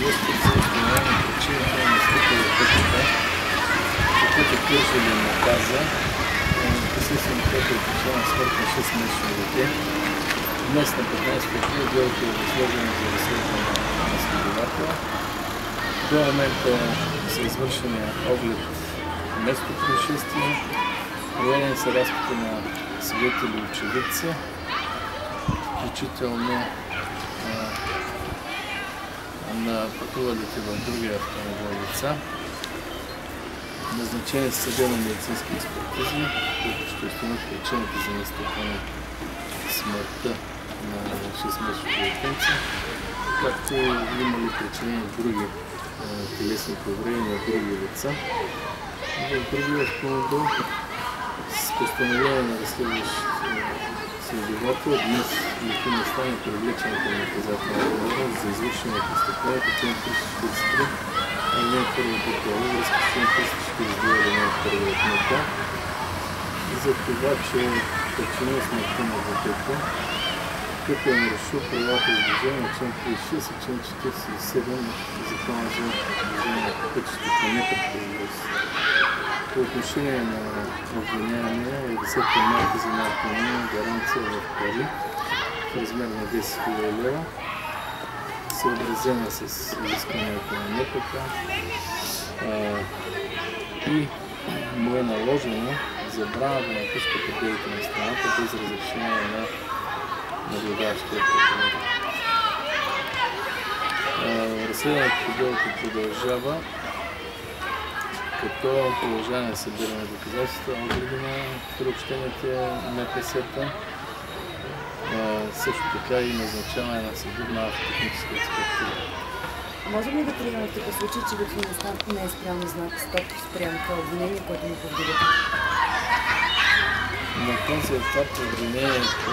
изискват за установяване на причините на настъпила пътната, каквото Кърджали му каза. Присъствено което е причина на смърт на 6-месечно дете. Днес на 15 април делото е възложено за разследване на следовател. До момента са извършени оглед место происшествие, проведени са разпити на свидетели и очевидци, включително на пътувалите в другия автомобил лица. Назначени са съдебно-медицински експертизи, които ще установят причината за настъпване смъртта на 6-месечното детенце, както има ли причини други телесни повреди на други лица. В другия автомобил с постановление на разследващ следовател днес Лихина стане привлечен към наказателна отговорност за извършено престъпление по чл. 343 алинея 1 протокола, връзка с чл. 342 алинея 1 от НП, за това, че причинил смъртта на детето, като е нарушил правилата за движение на чл. 36 и чл. 47 от Закона за движение по пътищата по непредпазливост. По отношение на обвиняемия е взета мярка за неотклонение гаранция в пари в размер на 10 000 лева, съобразена с изискването на НПК, и му е наложено забрана да напуска пределите на страната без разрешение на наблюдаващия прокурор. Разследването по делото продължава, като продължаване на събиране на доказателства, огледи на приобщените МПС-та, също така и назначаване на съдебна автотехническа експертиза. Можем ли да приемем в такъв случай, че Лютви Местан не е спрямо знак стоп спрямо това обвинение, което му повдигате? На този етап обвинението